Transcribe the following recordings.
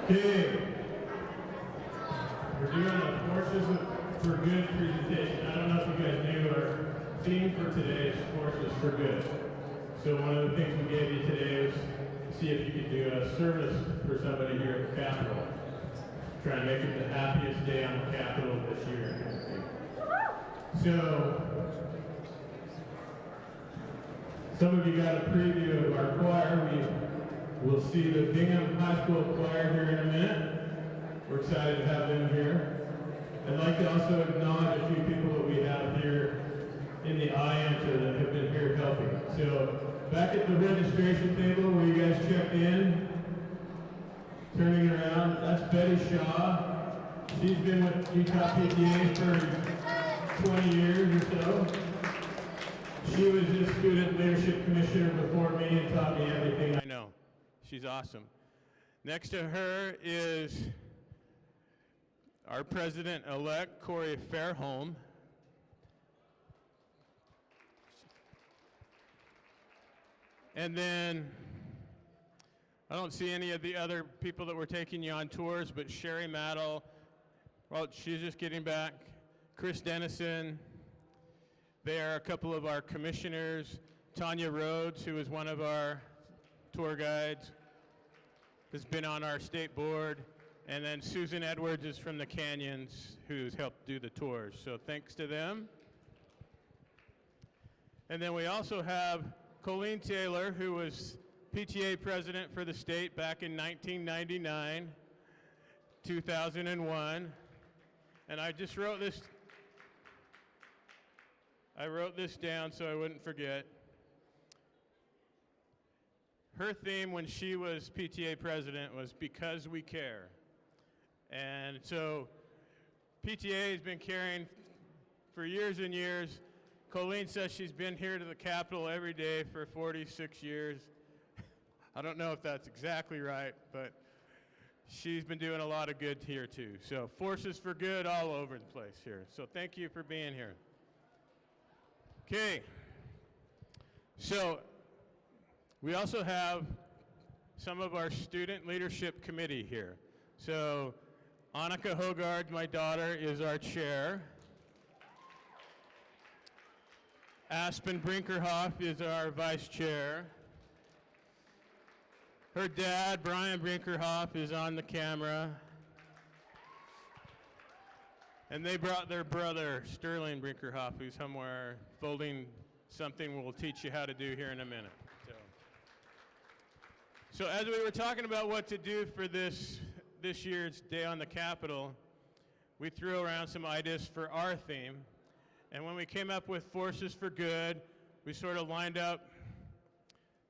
Okay, we're doing a Forces for Good presentation. I don't know if you guys knew our theme for today is Forces for Good. So one of the things we gave you today was to see if you could do a service for somebody here at the Capitol. Try and make it the happiest day on the Capitol this year. So, some of you got a preview of our choir. We'll see the Bingham High School choir here in a minute. We're excited to have them here. I'd like to also acknowledge a few people that we have here in the answer that have been here helping. So, back at the registration table where you guys checked in, turning around, that's Betty Shaw. She's been with Utah PTA for 20 years or so. She was the student leadership commissioner before me and taught me everything I know. She's awesome. Next to her is our president-elect, Corey Fairholm. And then, I don't see any of the other people that were taking you on tours, but Sherry Maddle, well, she's just getting back. Chris Dennison. They are a couple of our commissioners. Tanya Rhodes, who is one of our tour guides, has been on our state board. And then Susan Edwards is from the Canyons, who's helped do the tours. So thanks to them. And then we also have Colleen Taylor, who was PTA president for the state back in 1999, 2001. And I just wrote this. I wrote this down so I wouldn't forget. Her theme when she was PTA president was "Because We Care." And so PTA has been caring for years and years. Colleen says she's been here to the Capitol every day for 46 years. I don't know if that's exactly right, but she's been doing a lot of good here too. So Forces for Good all over the place here. So thank you for being here. Okay, so we also have some of our student leadership committee here. So Annika Hogard, my daughter, is our chair. Aspen Brinkerhoff is our vice chair. Her dad, Brian Brinkerhoff, is on the camera. And they brought their brother, Sterling Brinkerhoff, who's somewhere folding something we'll teach you how to do here in a minute. So as we were talking about what to do for this year's Day on the Capitol, we threw around some ideas for our theme. And when we came up with Forces for Good, we sort of lined up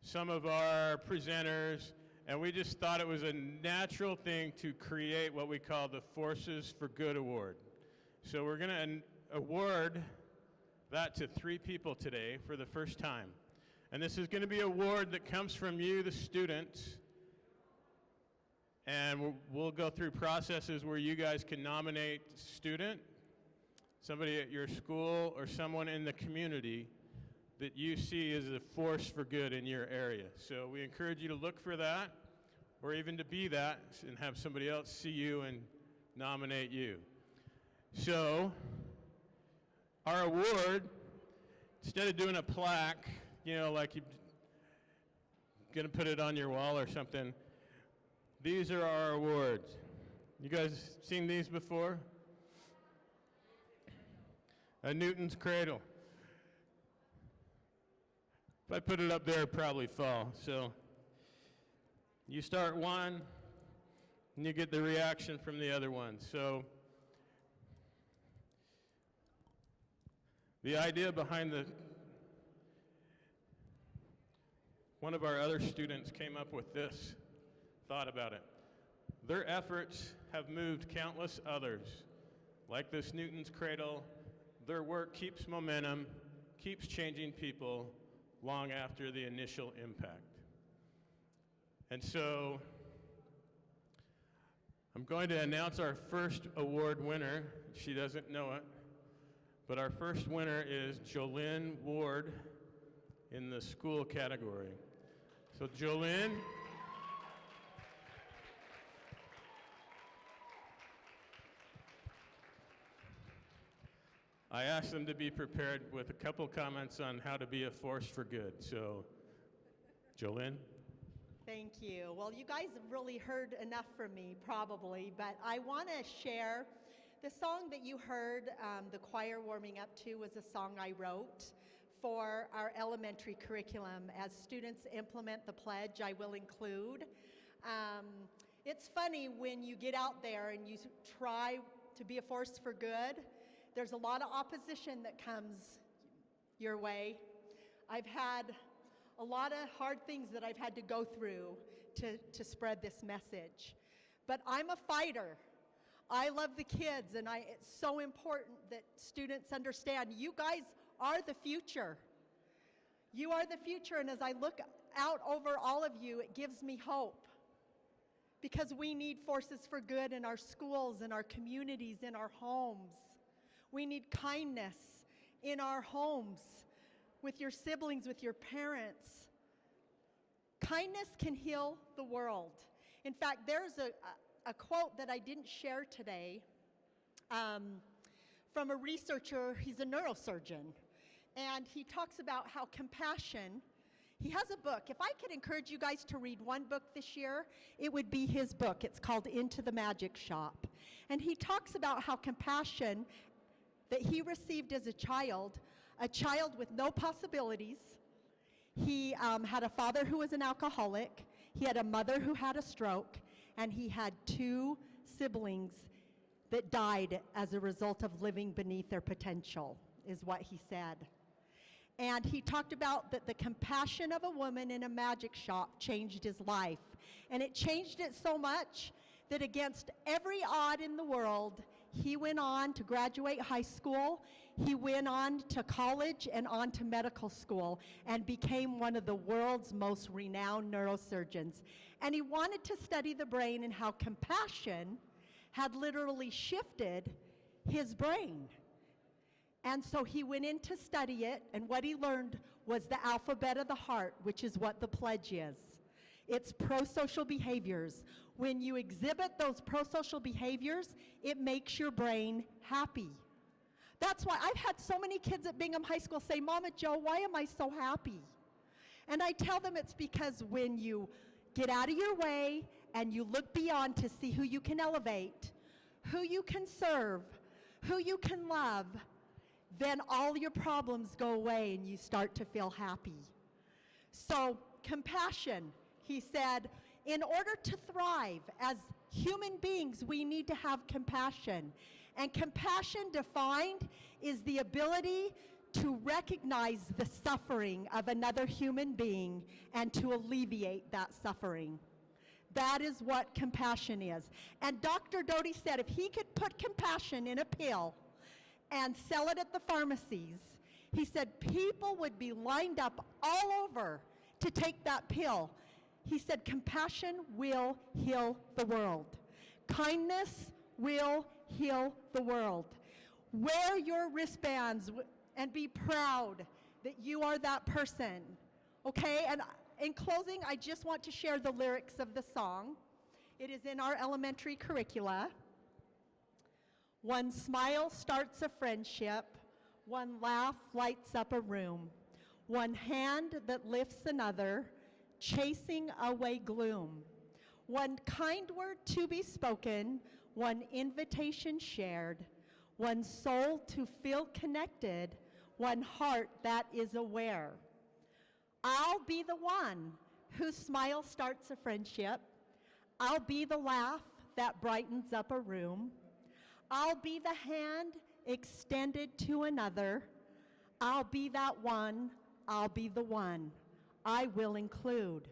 some of our presenters, and we just thought it was a natural thing to create what we call the Forces for Good Award. So we're going to award that to 3 people today for the first time. And this is going to be an award that comes from you, the students. And we'll go through processes where you guys can nominate a student, somebody at your school, or someone in the community that you see as a force for good in your area. So we encourage you to look for that, or even to be that, and have somebody else see you and nominate you. So, our award, instead of doing a plaque, you know, like you're gonna put it on your wall or something, these are our awards. You guys seen these before? A Newton's Cradle. If I put it up there, it'd probably fall. So, you start one, and you get the reaction from the other one. So, the idea behind one of our other students came up with this thought about it. Their efforts have moved countless others. Like this Newton's Cradle, their work keeps momentum, keeps changing people long after the initial impact. And so, I'm going to announce our first award winner. She doesn't know it. But our first winner is Jolynn Ward in the school category. So Jolynn, I asked them to be prepared with a couple comments on how to be a force for good. So, Jolene? Thank you. Well, you guys have really heard enough from me, probably, but I want to share the song that you heard the choir warming up to was a song I wrote for our elementary curriculum. As students implement the pledge, I will include. It's funny when you get out there and you try to be a force for good, there's a lot of opposition that comes your way. I've had a lot of hard things that I've had to go through to spread this message. But I'm a fighter. I love the kids, and it's so important that students understand you guys are the future. You are the future, and as I look out over all of you, it gives me hope. Because we need forces for good in our schools, in our communities, in our homes. We need kindness in our homes, with your siblings, with your parents. Kindness can heal the world. In fact, there's a quote that I didn't share today from a researcher. He's a neurosurgeon, and he talks about how compassion, he has a book. If I could encourage you guys to read one book this year, it would be his book. It's called Into the Magic Shop. And he talks about how compassion that he received as a child with no possibilities. He had a father who was an alcoholic, he had a mother who had a stroke, and he had 2 siblings that died as a result of living beneath their potential, is what he said. And he talked about that the compassion of a woman in a magic shop changed his life. And it changed it so much that against every odd in the world, he went on to graduate high school, he went on to college and on to medical school, and became one of the world's most renowned neurosurgeons. And he wanted to study the brain and how compassion had literally shifted his brain. And so he went in to study it, and what he learned was the alphabet of the heart, which is what the pledge is. It's pro-social behaviors. When you exhibit those pro-social behaviors, it makes your brain happy. That's why I've had so many kids at Bingham High School say, "Mama Jo, why am I so happy?" And I tell them it's because when you get out of your way and you look beyond to see who you can elevate, who you can serve, who you can love, then all your problems go away and you start to feel happy. So compassion, he said, in order to thrive as human beings, we need to have compassion. And compassion defined is the ability to recognize the suffering of another human being and to alleviate that suffering. That is what compassion is. And Dr. Doty said if he could put compassion in a pill and sell it at the pharmacies, he said people would be lined up all over to take that pill. He said compassion will heal the world. Kindness will heal the world. Wear your wristbands and be proud that you are that person. Okay, and in closing, I just want to share the lyrics of the song. It is in our elementary curricula. One smile starts a friendship, one laugh lights up a room, one hand that lifts another, chasing away gloom. One kind word to be spoken, one invitation shared, one soul to feel connected, one heart that is aware. I'll be the one whose smile starts a friendship. I'll be the laugh that brightens up a room. I'll be the hand extended to another. I'll be that one. I'll be the one. I will include.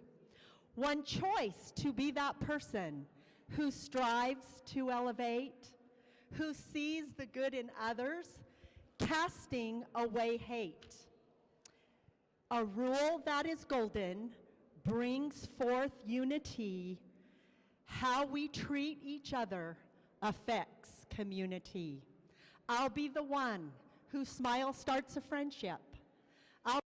One choice to be that person who strives to elevate, who sees the good in others, casting away hate. A rule that is golden brings forth unity. How we treat each other affects community. I'll be the one whose smile starts a friendship. I'll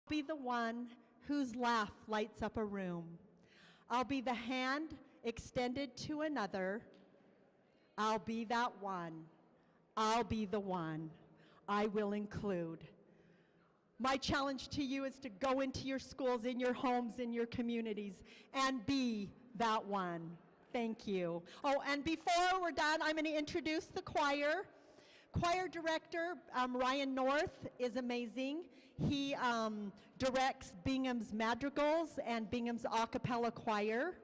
be the one whose laugh lights up a room. I'll be the hand extended to another. I'll be that one. I'll be the one. I will include. My challenge to you is to go into your schools, in your homes, in your communities, and be that one. Thank you. Oh, and before we're done, I'm going to introduce the choir. Choir director Ryan North is amazing. He directs Bingham's Madrigals and Bingham's a cappella choir.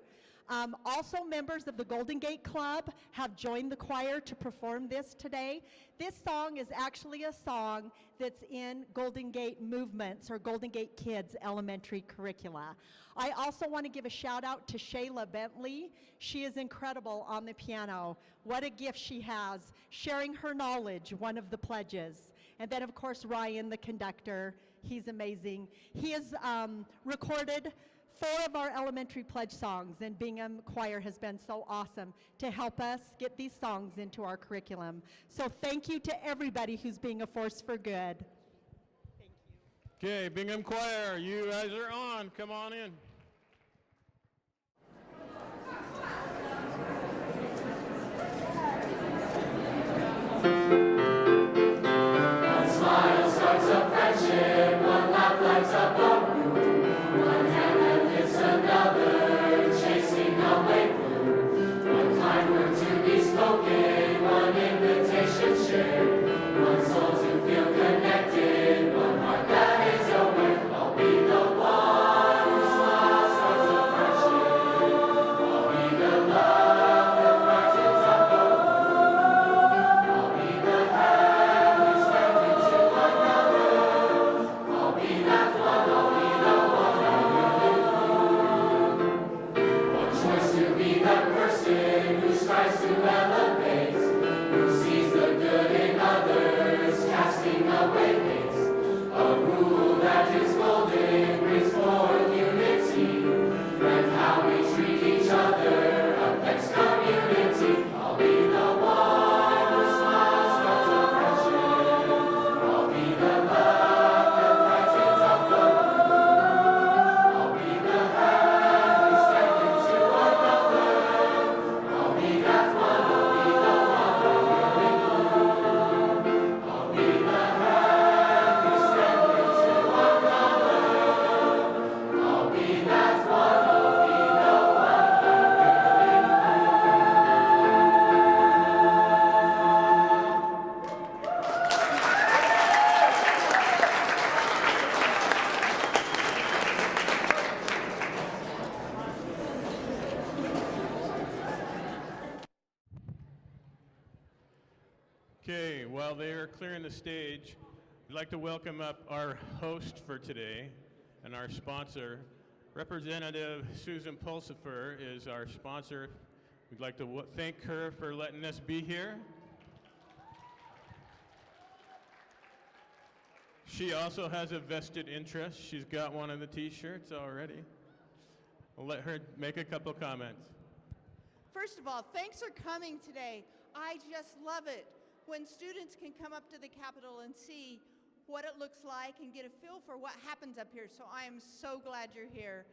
Also, members of the Golden Gate Club have joined the choir to perform this today. This song is actually a song that's in Golden Gate Movements or Golden Gate Kids elementary curricula. I also want to give a shout out to Shayla Bentley. She is incredible on the piano. What a gift she has, sharing her knowledge, one of the pledges. And then, of course, Ryan, the conductor. He's amazing. He has recorded 4 of our elementary pledge songs, and Bingham Choir has been so awesome to help us get these songs into our curriculum. So thank you to everybody who's being a force for good. Thank you. Okay, Bingham Choir, you guys are on. Come on in. One smile starts a friendship, one laugh lights up a room, one hand that lifts another, chasing a late blue. One kind word to be spoken, one invitation shared, one soul to feel connected, one heart that is open. I'll be the one whose smile starts a friendship. I'll be the love that brightens up the room. I'll be the hand we step into another. I'll be that one, I'll be the one I will include. One choice to be that person who strives to elevate, who sees the good in others, casting away hate. A rule that is golden brings forth unity, and how we treat each other affects community. I'll be the one who smiles starts a friendship. I'll be the love that brightens up the room. I'll be the hand we step into another. I'll be that one, I'll be the one I will include. I'll be the hand we step into another. I'll be that one, I'll be the one Okay, while they are clearing the stage, we'd like to welcome up our host for today and our sponsor. Representative Susan Pulsifer is our sponsor. We'd like to thank her for letting us be here. She also has a vested interest. She's got one of the t-shirts already. I'll let her make a couple comments. First of all, thanks for coming today. I just love it when students can come up to the Capitol and see what it looks like and get a feel for what happens up here. So I am so glad you're here.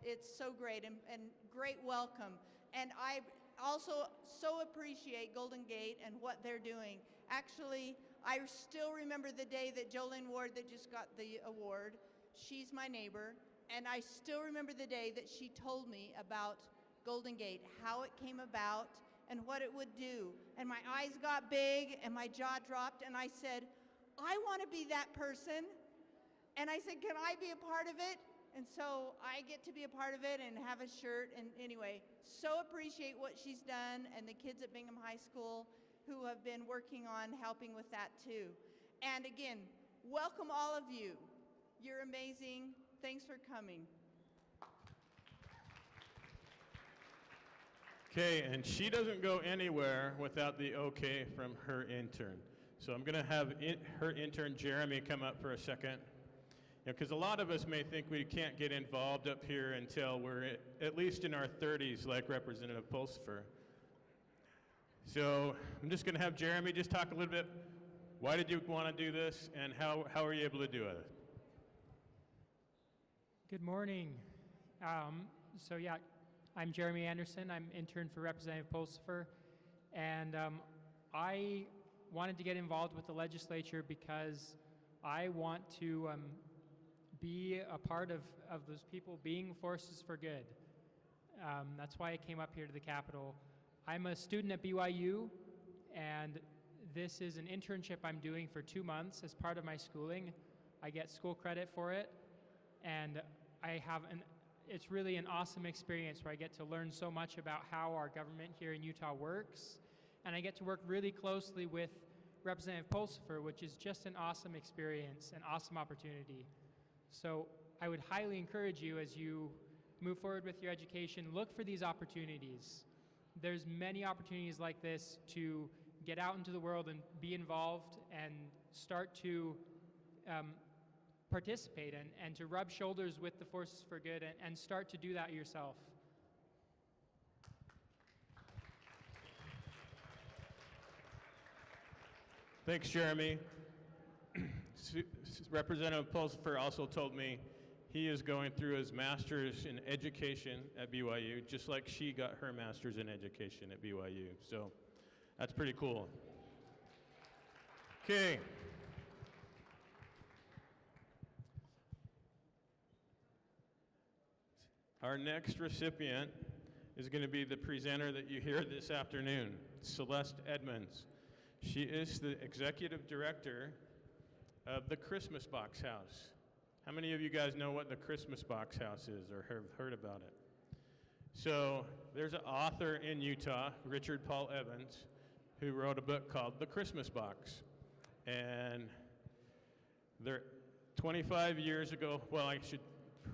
It's so great and great welcome. And I also so appreciate Golden Gate and what they're doing. Actually, I still remember the day that Jolene Ward that just got the award. She's my neighbor. And I still remember the day that she told me about Golden Gate, how it came about, and what it would do. And my eyes got big and my jaw dropped and I said, I want to be that person. And I said, can I be a part of it? And so I get to be a part of it and have a shirt. And anyway, so appreciate what she's done and the kids at Bingham High School who have been working on helping with that too. And again, welcome all of you. You're amazing. Thanks for coming. Okay, and she doesn't go anywhere without the okay from her intern. So I'm going to have her intern, Jeremy, come up for a second. Because a lot of us may think we can't get involved up here until we're at least in our 30s, like Representative Pulsifer. So I'm just going to have Jeremy just talk a little bit. Why did you want to do this, and how are you able to do it? Good morning. So yeah, I'm Jeremy Anderson. I'm intern for Representative Pulsifer. And I wanted to get involved with the legislature because I want to be a part of those people being forces for good. That's why I came up here to the Capitol. I'm a student at BYU, and this is an internship I'm doing for 2 months as part of my schooling. I get school credit for it, and it's really an awesome experience where I get to learn so much about how our government here in Utah works, and I get to work really closely with Representative Pulsifer, which is just an awesome experience, an awesome opportunity. So I would highly encourage you, as you move forward with your education, look for these opportunities. There's many opportunities like this to get out into the world and be involved and start to participate and to rub shoulders with the forces for good and start to do that yourself. Thanks, Jeremy. Representative Pulsifer also told me he is going through his master's in education at BYU, just like she got her master's in education at BYU. So that's pretty cool. Okay. Our next recipient is going to be the presenter that you hear this afternoon, Celeste Edmonds. She is the executive director of the Christmas Box House. How many of you guys know what the Christmas Box House is or have heard about it? So there's an author in Utah, Richard Paul Evans, who wrote a book called The Christmas Box. And there, 25 years ago, well, I should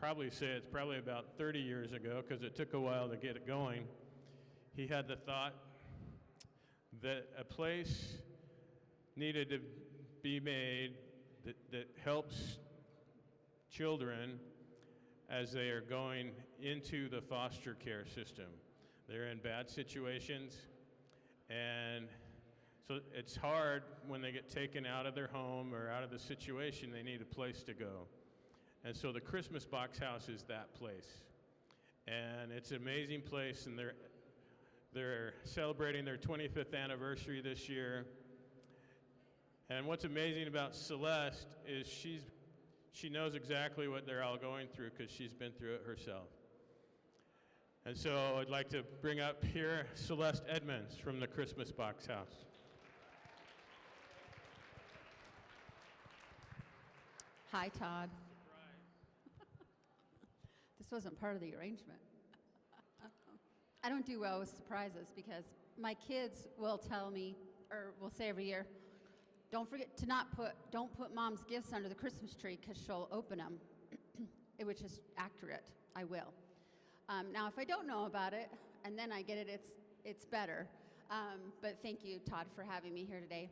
probably say it's probably about 30 years ago, because it took a while to get it going, he had the thought that a place needed to be made that helps children as they are going into the foster care system. They're in bad situations, and so it's hard when they get taken out of their home or out of the situation. They need a place to go. And so the Christmas Box House is that place. And it's an amazing place, and they're celebrating their 25th anniversary this year. And what's amazing about Celeste is she knows exactly what they're all going through because she's been through it herself. And so I'd like to bring up here Celeste Edmonds from the Christmas Box House. Hi, Todd. This wasn't part of the arrangement. I don't do well with surprises because my kids will tell me, or will say every year, don't forget to don't put mom's gifts under the Christmas tree because she'll open them, which is accurate. I will. Now, if I don't know about it and then I get it, it's better. But thank you, Todd, for having me here today.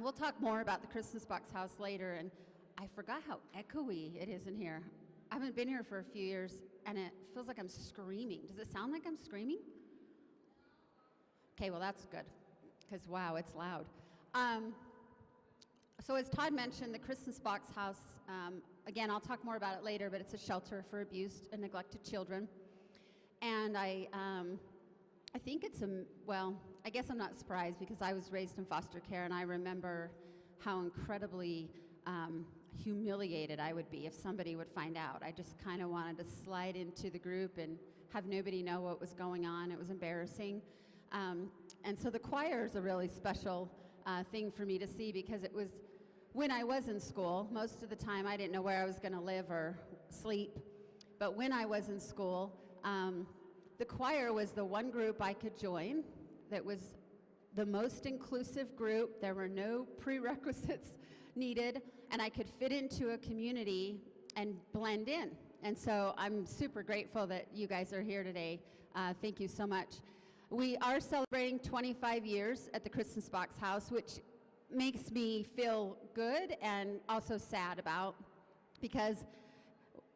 We'll talk more about the Christmas Box House later, and I forgot how echoey it is in here. I haven't been here for a few years, and it feels like I'm screaming. Does it sound like I'm screaming? Okay, well, that's good, because, wow, it's loud. So as Todd mentioned, the Christmas Box House, again, I'll talk more about it later, but it's a shelter for abused and neglected children. And I think it's well, I guess I'm not surprised because I was raised in foster care, and I remember how incredibly humiliated I would be if somebody would find out. I just kind of wanted to slide into the group and have nobody know what was going on. It was embarrassing. And so the choir is a really special thing for me to see because it was when I was in school. Most of the time I didn't know where I was going to live or sleep. But when I was in school, the choir was the one group I could join that was the most inclusive group. There were no prerequisites needed, and I could fit into a community and blend in. And so I'm super grateful that you guys are here today. Thank you so much. We are celebrating 25 years at the Christmas Box House, which makes me feel good and also sad about, because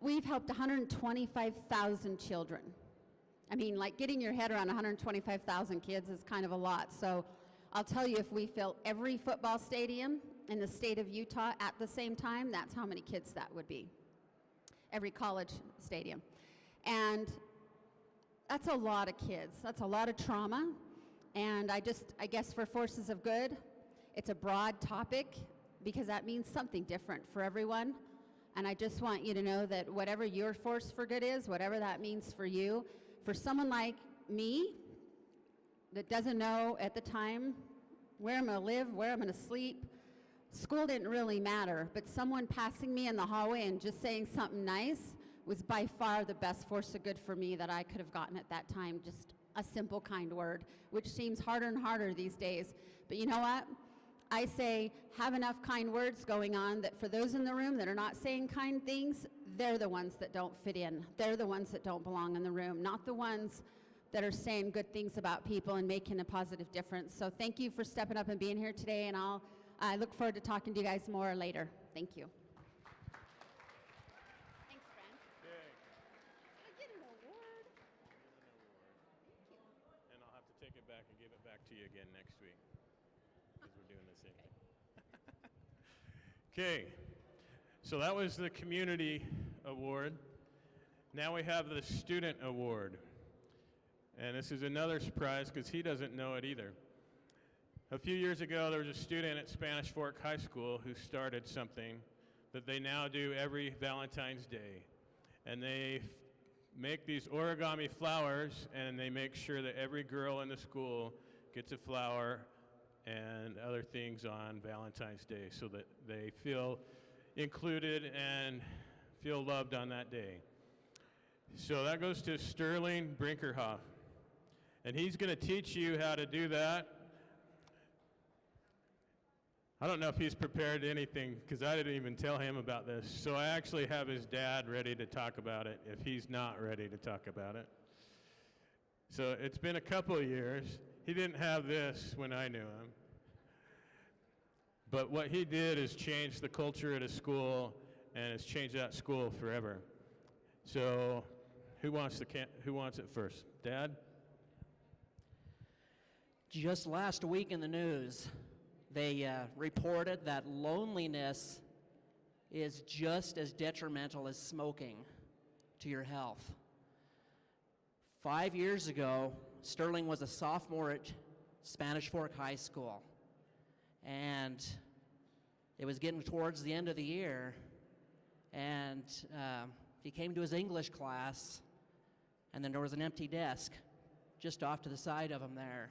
we've helped 125,000 children. I mean, like, getting your head around 125,000 kids is kind of a lot. So I'll tell you, if we fill every football stadium in the state of Utah at the same time, that's how many kids that would be. Every college stadium. And that's a lot of kids. That's a lot of trauma. And I guess for forces of good, it's a broad topic because that means something different for everyone. And I just want you to know that whatever your force for good is, whatever that means for you, for someone like me that doesn't know at the time where I'm going to live, where I'm going to sleep, school didn't really matter, but someone passing me in the hallway and just saying something nice was by far the best force of good for me that I could have gotten at that time. Just a simple, kind word, which seems harder and harder these days. But you know what? I say have enough kind words going on that for those in the room that are not saying kind things, they're the ones that don't fit in. They're the ones that don't belong in the room, not the ones that are saying good things about people and making a positive difference. So thank you for stepping up and being here today, and I look forward to talking to you guys more later. Thank you. Thanks, Fran. Okay. I get an award. And I'll have to take it back and give it back to you again next week because we're doing the same thing. Okay, so that was the community award. Now we have the student award. And this is another surprise because he doesn't know it either. A few years ago, there was a student at Spanish Fork High School who started something that they now do every Valentine's Day. And they make these origami flowers, and they make sure that every girl in the school gets a flower and other things on Valentine's Day so that they feel included and feel loved on that day. So that goes to Sterling Brinkerhoff. And he's going to teach you how to do that. I don't know if he's prepared anything because I didn't even tell him about this. So I actually have his dad ready to talk about it if he's not ready to talk about it. So it's been a couple of years. He didn't have this when I knew him. But what he did is change the culture at a school, and it's changed that school forever. So who wants it first? Dad? Just last week in the news, they reported that loneliness is just as detrimental as smoking to your health. 5 years ago, Sterling was a sophomore at Spanish Fork High School, and it was getting towards the end of the year, and he came to his English class, and then there was an empty desk just off to the side of him there.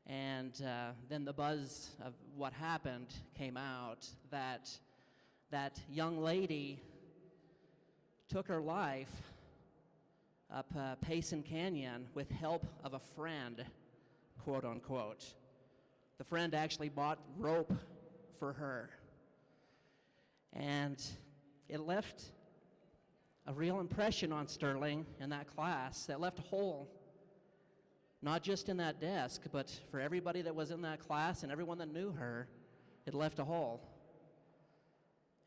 And then the buzz of what happened came out, that that young lady took her life up Payson Canyon with help of a friend, quote unquote. The friend actually bought rope for her. And it left a real impression on Sterling in that class that left a hole, not just in that desk, but for everybody that was in that class and everyone that knew her, it left a hole.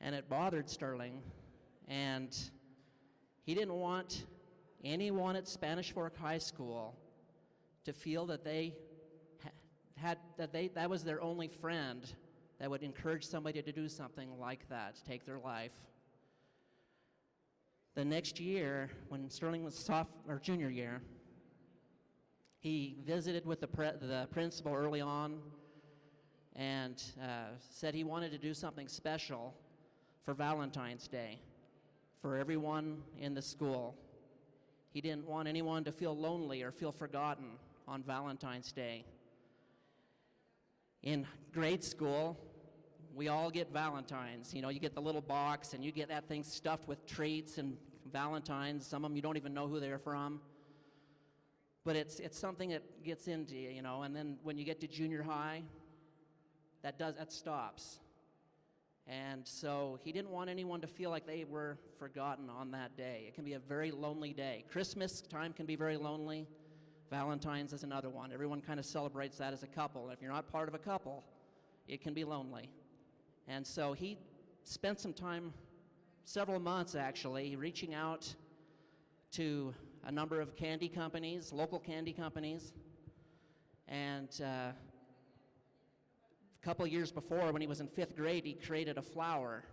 And it bothered Sterling, and he didn't want anyone at Spanish Fork High School to feel that that was their only friend that would encourage somebody to do something like that, to take their life. The next year, when Sterling was junior year, he visited with the principal early on and said he wanted to do something special for Valentine's Day for everyone in the school. He didn't want anyone to feel lonely or feel forgotten on Valentine's Day. In grade school, we all get Valentines. You know, you get the little box and you get that thing stuffed with treats and Valentines. Some of them you don't even know who they're from. But it's something that gets into you, you know, and then when you get to junior high, that stops. And so he didn't want anyone to feel like they were forgotten on that day. It can be a very lonely day. Christmas time can be very lonely. Valentine's is another one. Everyone kind of celebrates that as a couple. If you're not part of a couple, it can be lonely. And so he spent some time, several months actually, reaching out to a number of candy companies, local candy companies. And a couple years before, when he was in 5th grade, he created a flower,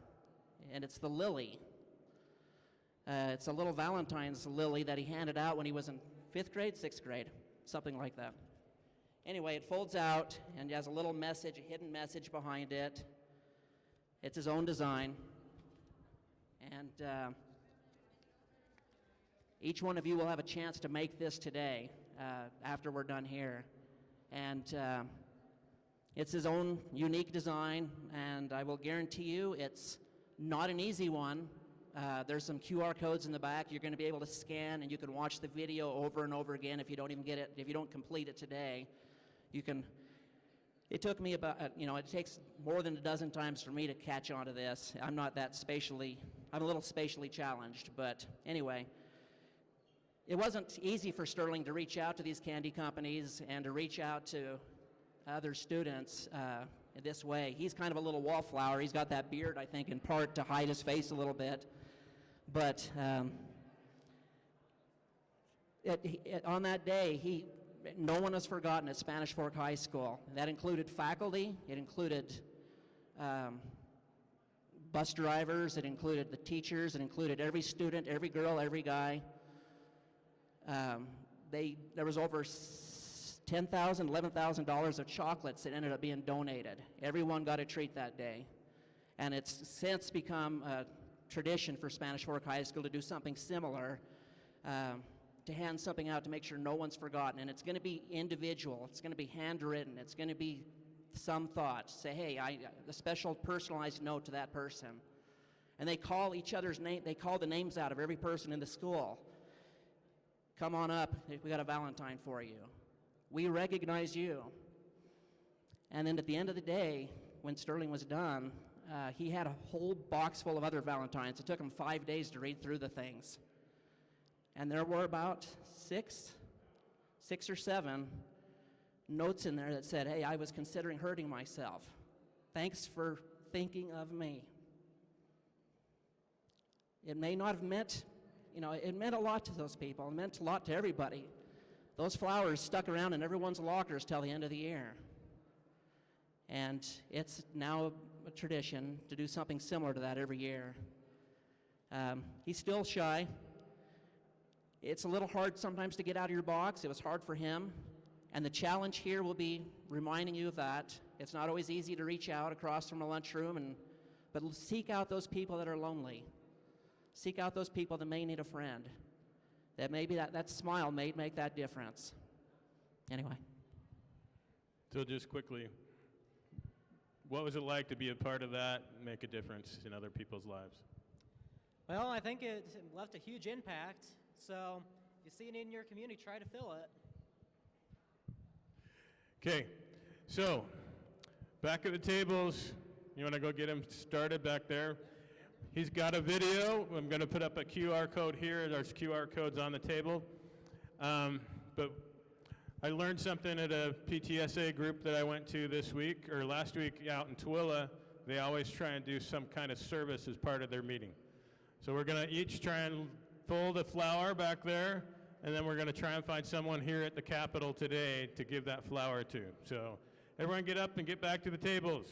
and it's the lily. It's a little Valentine's lily that he handed out when he was in 5th grade, 6th grade, something like that. Anyway, it folds out and has a little message, a hidden message behind it. It's his own design. And each one of you will have a chance to make this today after we're done here. And it's his own unique design, and I will guarantee you it's not an easy one. There's some QR codes in the back you're going to be able to scan, and you can watch the video over and over again if you don't even get it, if you don't complete it today. You can, it took me about, it takes more than a dozen times for me to catch on to this. I'm not that I'm a little spatially challenged, but anyway. It wasn't easy for Sterling to reach out to these candy companies and to reach out to other students this way. He's kind of a little wallflower. He's got that beard, I think, in part to hide his face a little bit. But on that day, no one was forgotten at Spanish Fork High School. That included faculty. It included bus drivers. It included the teachers. It included every student, every girl, every guy. There was over $10,000, $11,000 of chocolates that ended up being donated. Everyone got a treat that day. And it's since become a tradition for Spanish Fork High School to do something similar, to hand something out to make sure no one's forgotten. And it's going to be individual. It's going to be handwritten. It's going to be some thought. Say, hey, a special personalized note to that person. And they call each other's name. They call the names out of every person in the school. Come on up, we got a Valentine for you. We recognize you. And then at the end of the day, when Sterling was done, he had a whole box full of other Valentines. It took him 5 days to read through the things. And there were about six or seven notes in there that said, hey, I was considering hurting myself. Thanks for thinking of me. It may not have meant, it meant a lot to those people. It meant a lot to everybody. Those flowers stuck around in everyone's lockers till the end of the year. And it's now a tradition to do something similar to that every year. He's still shy. It's a little hard sometimes to get out of your box. It was hard for him. And the challenge here will be reminding you of that. It's not always easy to reach out across from a lunchroom, but seek out those people that are lonely. Seek out those people that may need a friend. That maybe that smile may make that difference. Anyway. So just quickly, what was it like to be a part of that and make a difference in other people's lives? Well, I think it left a huge impact. So if you see a need in your community, try to fill it. Okay, so back at the tables, you want to go get him started back there? He's got a video. I'm going to put up a QR code here. There's QR codes on the table. But I learned something at a PTSA group that I went to last week out in Tooele. They always try and do some kind of service as part of their meeting. So we're going to each try and fold a flower back there, and then we're going to try and find someone here at the Capitol today to give that flower to. So everyone get up and get back to the tables.